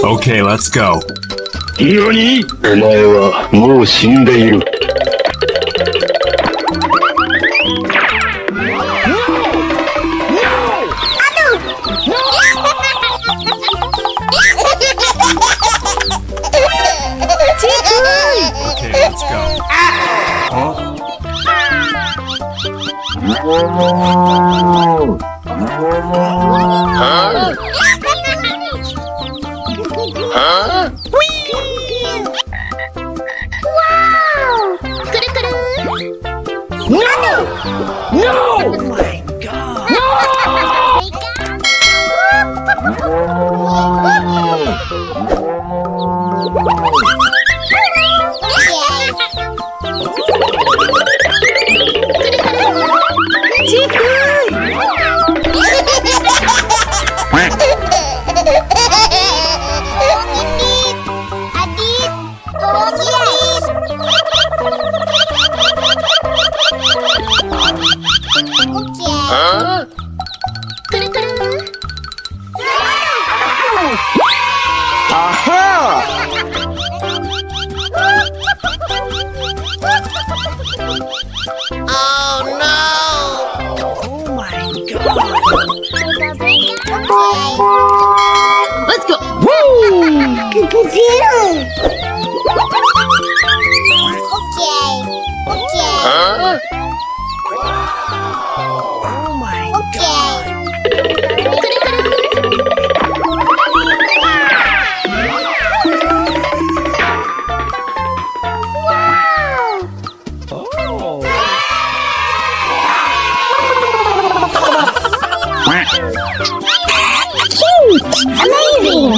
Okay, let's go. 何？お前はもう死んでいる。Okay, let's go. Let's go! Amazing!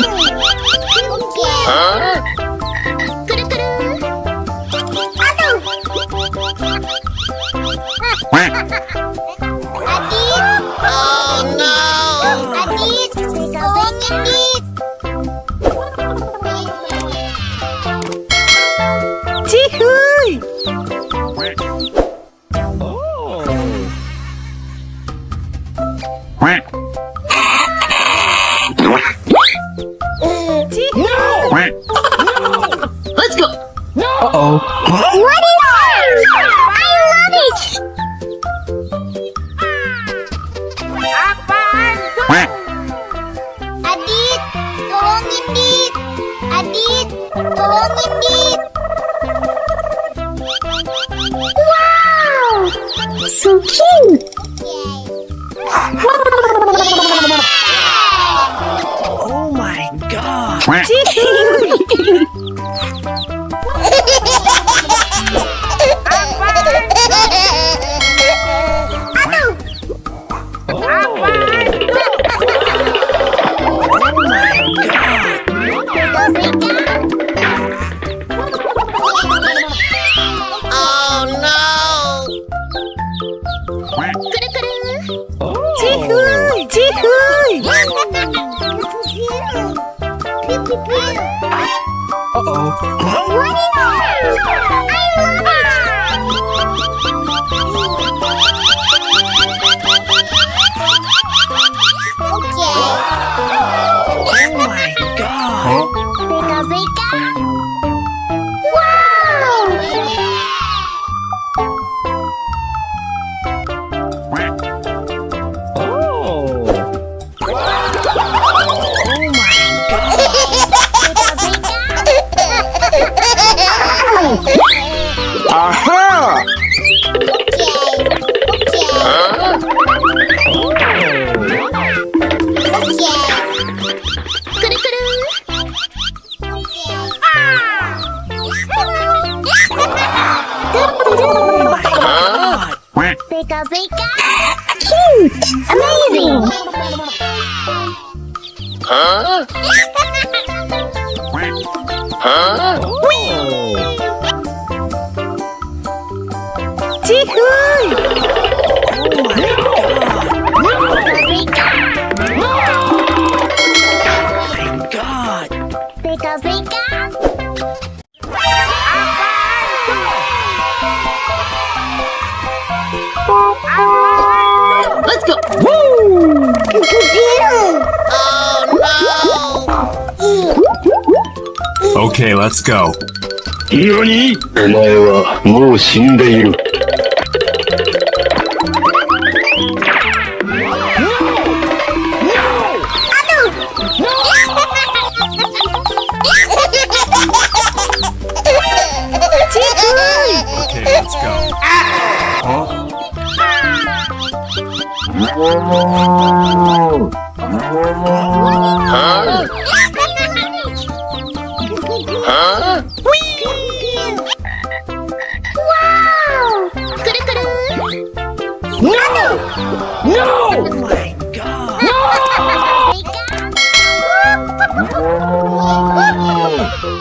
Let's go! Uh-oh. What is it? I love it! Adit, tolongin Dit. Adit, tolongin Dit. Wow, so cute. Oh my god! Cute! Amazing! Let's go! Woo! Oh no! Okay, let's go. 何？お前はもう死んでいる。Okay, let's go. Wow! Kuru-kuru! Oh my god. Oh my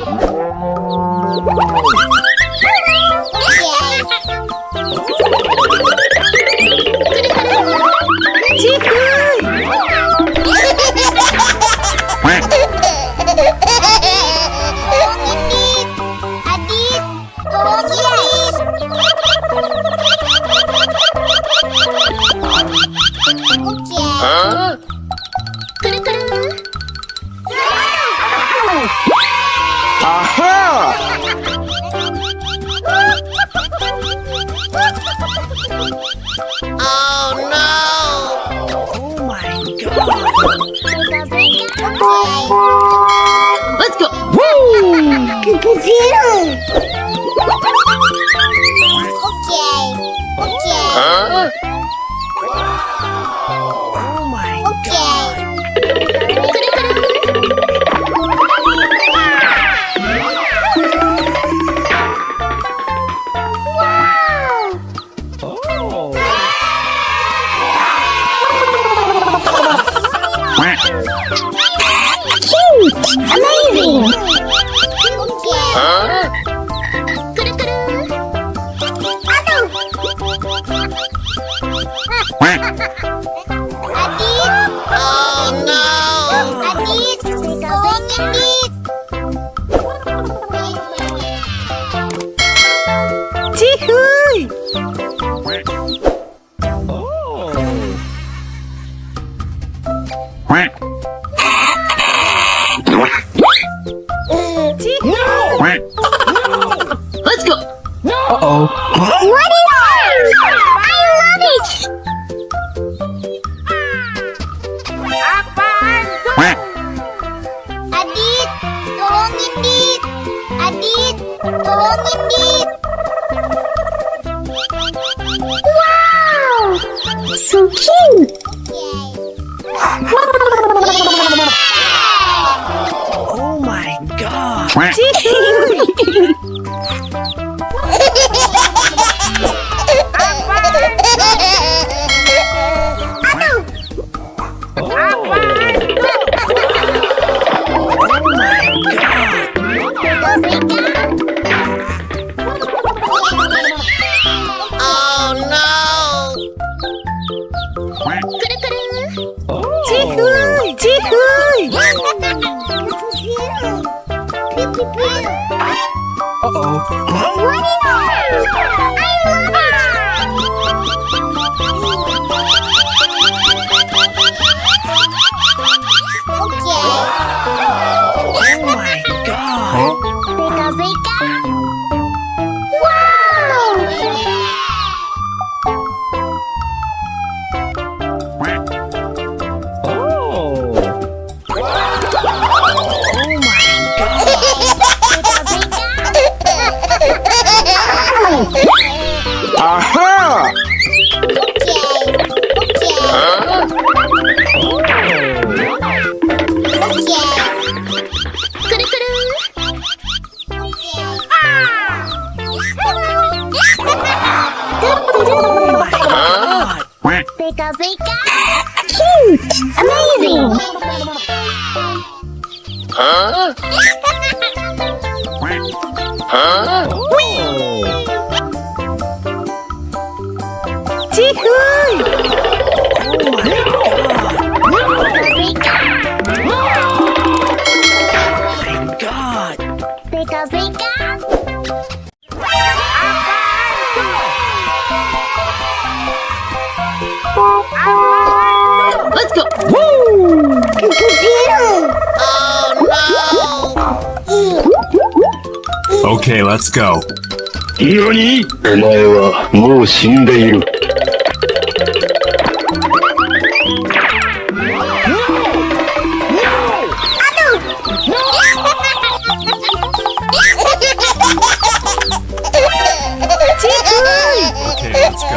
god. Let's go. Oh my god. Amazing! Let's go. What is it? I love it! Adit, tolongin Dit. Adit, tolongin Dit. Wow, so cute. Oh my god. Oh my god. Oh my god. Cute! Amazing! Let's go. Oh no! Okay, let's go. 何？お前はもう死んでいる。Okay, let's go.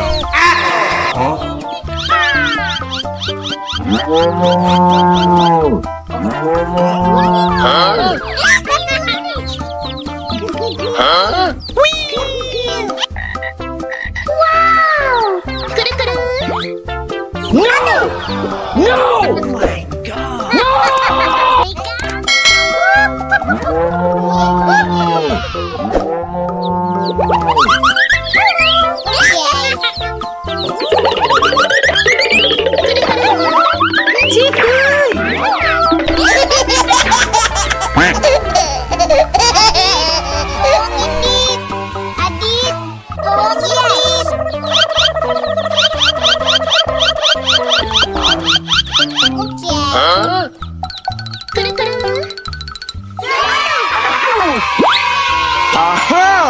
Huh?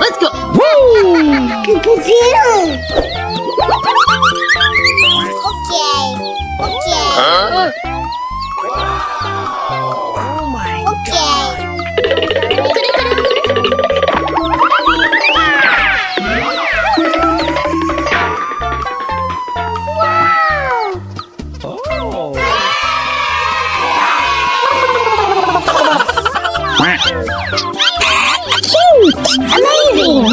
Let's go. Amazing.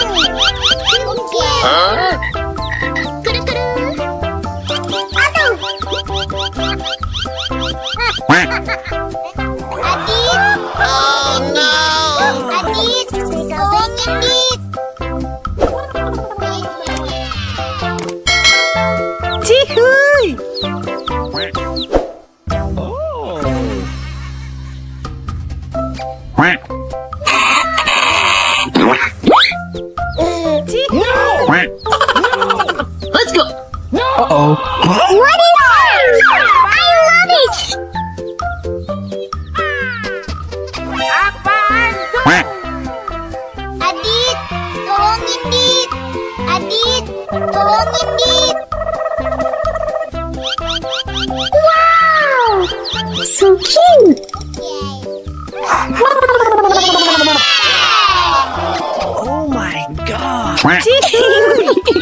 Let's go. What is it? I love it! Adit, tolongin Dit. Adit, tolongin Dit. Wow, so cute. Oh my god. Cute!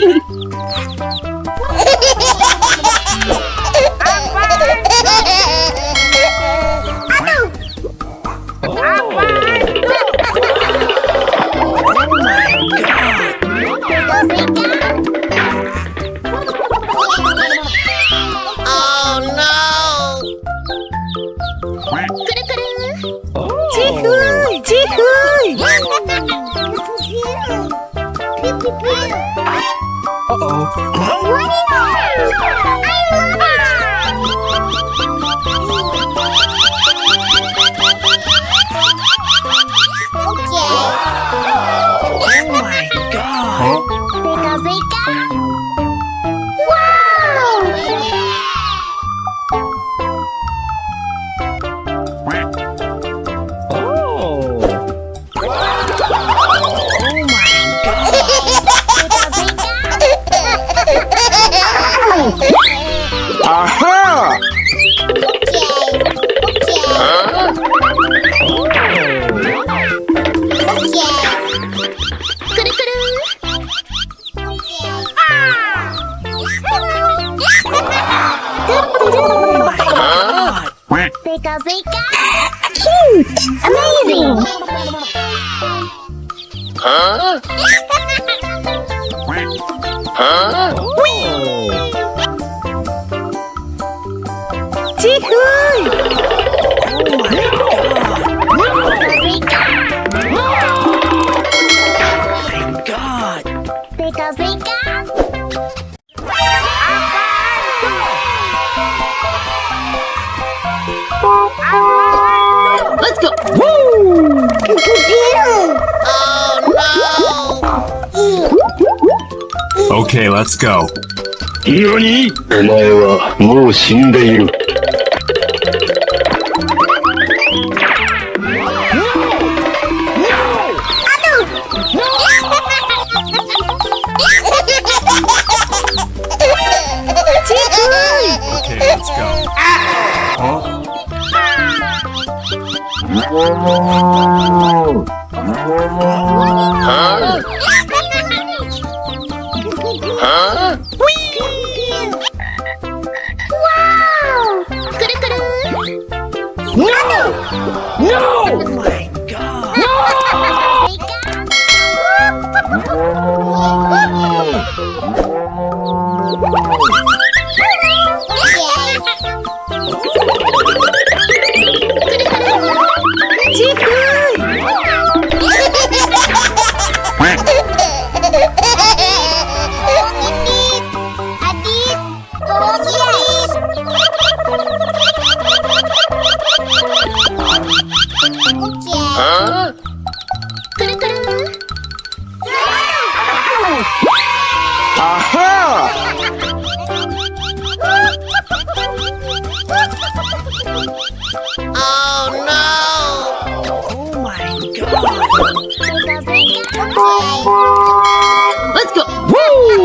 Amazing! Let's go. Oh no! Okay, let's go. 何？お前はもう死んでいる。Okay, let's go. Huh? Wow! Kuru-kuru. Oh my god! Oh my god! Let's go. Oh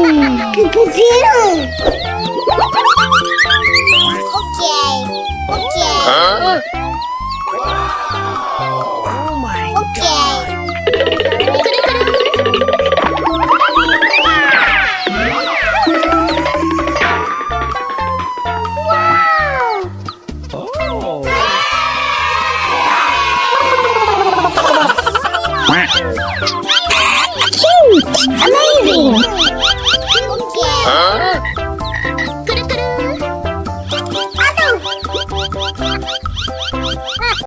my god! Amazing!